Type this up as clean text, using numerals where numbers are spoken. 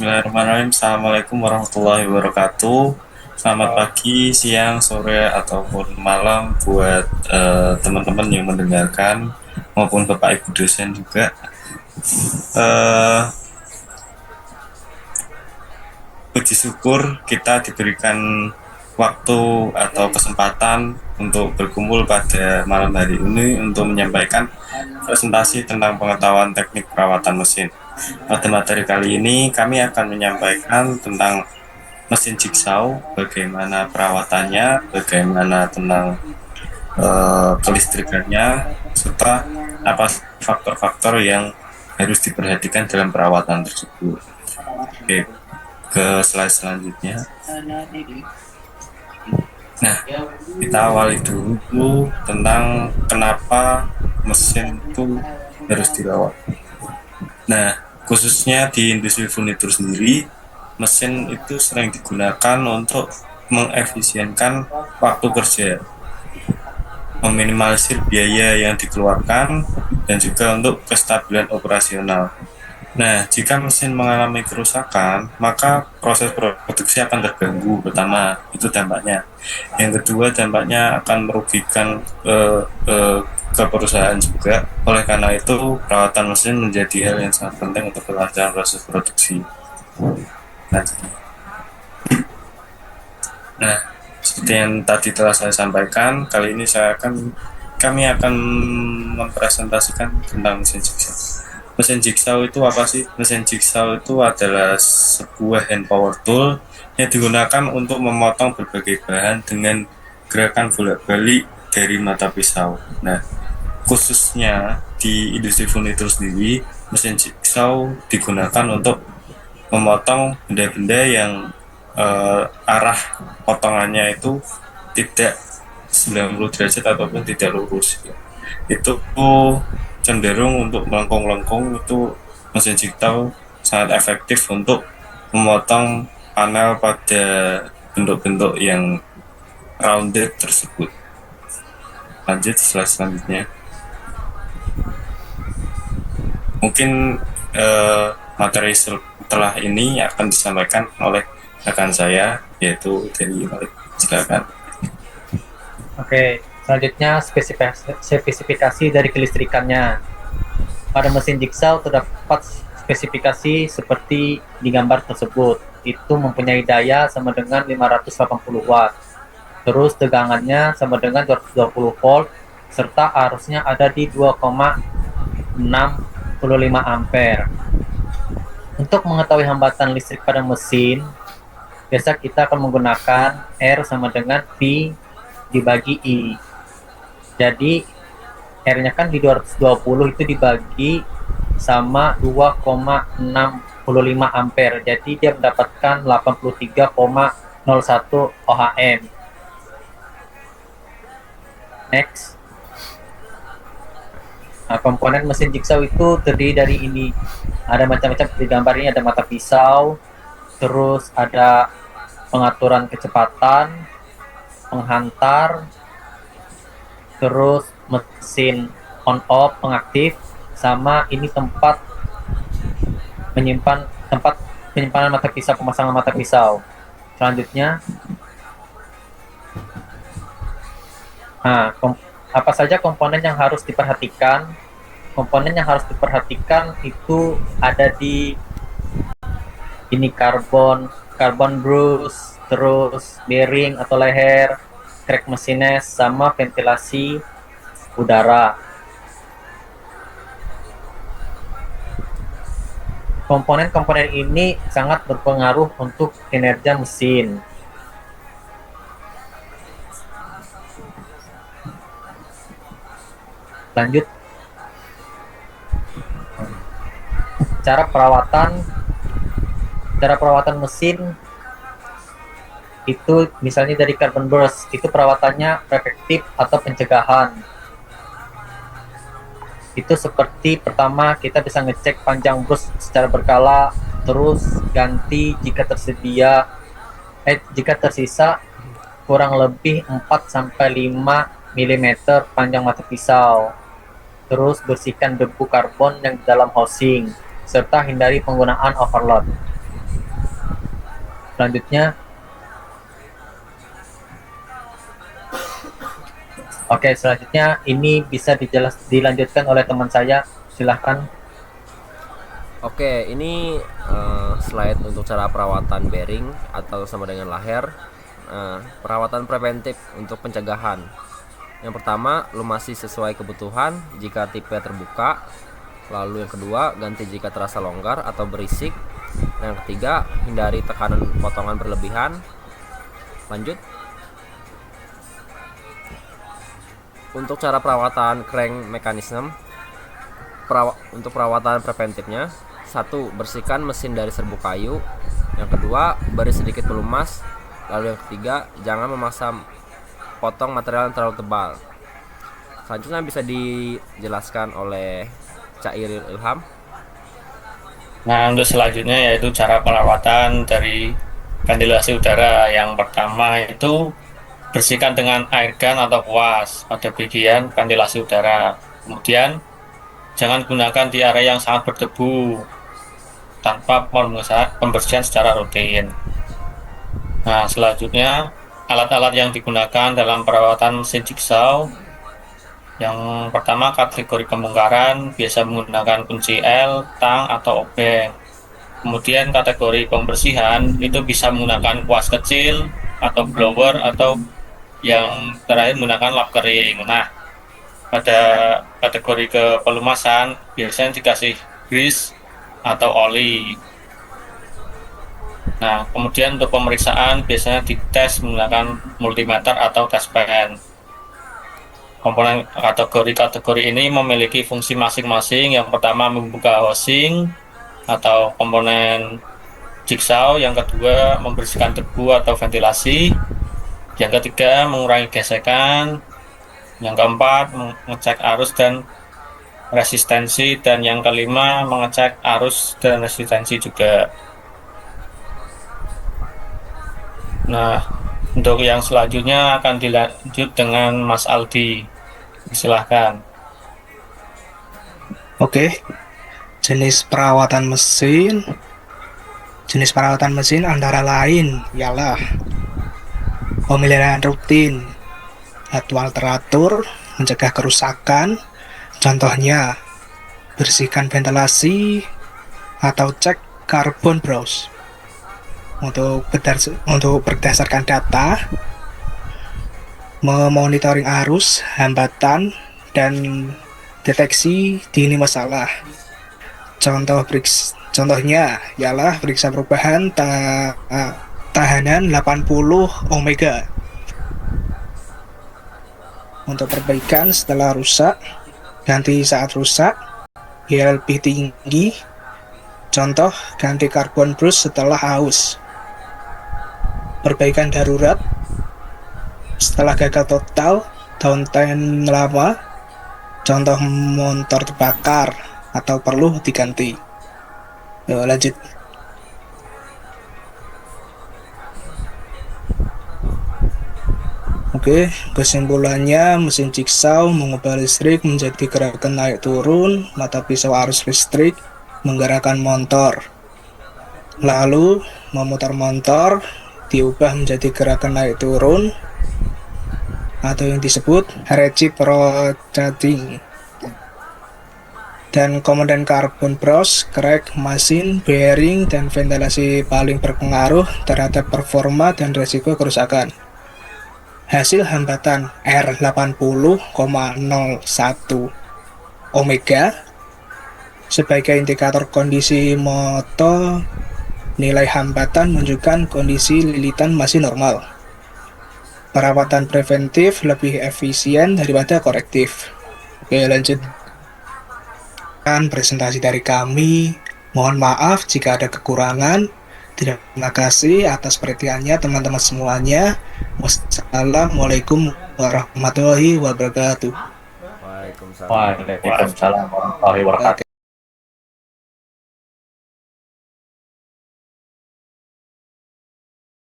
Bismillahirrahmanirrahim. Assalamualaikum warahmatullahi wabarakatuh. Selamat pagi, siang, sore, ataupun malam buat teman-teman yang mendengarkan maupun Bapak Ibu dosen juga. Eh, Puji syukur kita diberikan waktu atau kesempatan untuk berkumpul pada malam hari ini untuk menyampaikan presentasi tentang pengetahuan teknik perawatan mesin. Pada materi kali ini kami akan menyampaikan tentang mesin jigsaw, bagaimana perawatannya, bagaimana tentang kelistrikannya, serta apa faktor-faktor yang harus diperhatikan dalam perawatan tersebut. Oke, ke slide selanjutnya. Nah, kita awali dulu tentang kenapa mesin itu harus dirawat. Nah, khususnya di industri furnitur sendiri, mesin itu sering digunakan untuk mengefisienkan waktu kerja, meminimalisir biaya yang dikeluarkan, dan juga untuk kestabilan operasional. Nah, jika mesin mengalami kerusakan, maka proses produksi akan terganggu. Pertama, itu dampaknya. Yang kedua, dampaknya akan merugikan ke perusahaan juga. Oleh karena itu, perawatan mesin menjadi hal yang sangat penting untuk kelancaran proses produksi. Nah, seperti yang tadi telah saya sampaikan, kali ini kami akan mempresentasikan tentang mesin jigsaw. Mesin jigsaw itu apa sih? Mesin jigsaw itu adalah sebuah hand power tool yang digunakan untuk memotong berbagai bahan dengan gerakan bolak-balik dari mata pisau. Nah, khususnya di industri furnitur sendiri, mesin jigsaw digunakan untuk memotong benda-benda yang arah potongannya itu tidak 90 derajat ataupun tidak lurus. Itu cenderung untuk melengkung-lengkung. Itu mesin jigsaw sangat efektif untuk memotong panel pada bentuk-bentuk yang rounded tersebut. Lanjut slide selanjutnya. Mungkin materi setelah ini akan disampaikan oleh rekan saya, yaitu dari Malik. Silakan. Oke, selanjutnya spesifikasi dari kelistrikannya. Pada mesin jigsaw terdapat spesifikasi seperti di gambar tersebut. Itu mempunyai daya sama dengan 580 watt. Terus tegangannya sama dengan 220 volt serta arusnya ada di 2,65 ampere. Untuk mengetahui hambatan listrik pada mesin, biasa kita akan menggunakan R sama dengan P dibagi I. Jadi R-nya kan di 220 itu dibagi sama 2,65 ampere. Jadi dia mendapatkan 83,01 ohm. Next. Nah, komponen mesin jigsaw itu terdiri dari ini. Ada macam-macam di gambar ini, ada mata pisau, terus ada pengaturan kecepatan, penghantar, terus mesin on off pengaktif, sama ini tempat penyimpanan mata pisau, pemasangan mata pisau. Selanjutnya, nah, apa saja komponen yang harus diperhatikan? Komponen yang harus diperhatikan itu ada di ini karbon brush, terus bearing atau leher, crack mesinnya, sama ventilasi udara. Komponen-komponen ini sangat berpengaruh untuk kinerja mesin. Lanjut, cara perawatan mesin itu misalnya dari carbon burst, itu perawatannya preventif atau pencegahan. Itu seperti pertama kita bisa ngecek panjang brush secara berkala, terus ganti jika tersisa kurang lebih 4-5 mm panjang mata pisau. Terus bersihkan debu karbon yang di dalam housing, serta hindari penggunaan overload. Selanjutnya, selanjutnya ini bisa dilanjutkan oleh teman saya. Silahkan. Oke, ini slide untuk cara perawatan bearing atau sama dengan laher. Perawatan preventif untuk pencegahan. Yang pertama, lumasi sesuai kebutuhan jika tipe terbuka. Lalu yang kedua, ganti jika terasa longgar atau berisik. Yang ketiga, hindari tekanan potongan berlebihan. Lanjut. Untuk cara perawatan crank mekanisme, untuk perawatan preventifnya, 1. Bersihkan mesin dari serbuk kayu. Yang kedua, beri sedikit pelumas. Lalu yang ketiga, jangan memasang potong material yang terlalu tebal. Selanjutnya bisa dijelaskan oleh Cak Iril Ilham. Nah, untuk selanjutnya yaitu cara perawatan dari ventilasi udara. Yang pertama itu bersihkan dengan air gun atau kuas pada bagian ventilasi udara. Kemudian jangan gunakan di area yang sangat berdebu tanpa pembersihan secara rutin. Nah, selanjutnya alat-alat yang digunakan dalam perawatan mesin jigsaw. Yang pertama, kategori pembongkaran biasa menggunakan kunci L, tang, atau obeng. Kemudian kategori pembersihan itu bisa menggunakan kuas kecil atau blower, atau yang terakhir menggunakan lap kering. Nah, pada kategori kepelumasan biasanya dikasih grease atau oli. Nah, kemudian untuk pemeriksaan biasanya dites menggunakan multimeter atau test pen. Komponen kategori ini memiliki fungsi masing-masing. Yang pertama, membuka housing atau komponen jigsaw. Yang kedua, membersihkan debu atau ventilasi. Yang ketiga, mengurangi gesekan. Yang keempat, mengecek arus dan resistensi. Dan yang kelima, mengecek arus dan resistensi juga. Nah, untuk yang selanjutnya akan dilanjut dengan Mas Aldi. Silahkan. Oke, jenis perawatan mesin. Jenis perawatan mesin antara lain ialah pemeliharaan rutin, jadwal teratur, mencegah kerusakan. Contohnya, bersihkan ventilasi atau cek carbon browse. Untuk berdasarkan data, memonitoring arus, hambatan, dan deteksi dini masalah. Contohnya ialah periksa perubahan tahanan 80 ohmega. Untuk perbaikan setelah rusak, ganti saat rusak, biar lebih tinggi. Contoh, ganti karbon brush setelah aus. Perbaikan darurat setelah gagal total, downtime lama. Contoh, motor terbakar atau perlu diganti. Yuk, lanjut. Oke, kesimpulannya, mesin jigsaw mengubah listrik menjadi gerakan naik turun, mata pisau arus listrik menggerakkan motor. Lalu, memutar motor diubah menjadi gerakan naik turun atau yang disebut reciprocating. Dan komponen carbon brush, crank, mesin, bearing, dan ventilasi paling berpengaruh terhadap performa dan resiko kerusakan. Hasil hambatan R80,01 ohmega sebagai indikator kondisi motor. Nilai hambatan menunjukkan kondisi lilitan masih normal. Perawatan preventif lebih efisien daripada korektif. Oke, lanjut. Presentasi dari kami. Mohon maaf jika ada kekurangan. Terima kasih atas perhatiannya teman-teman semuanya. Wassalamualaikum warahmatullahi wabarakatuh. Waalaikumsalam. Waalaikumsalam warahmatullahi wabarakatuh.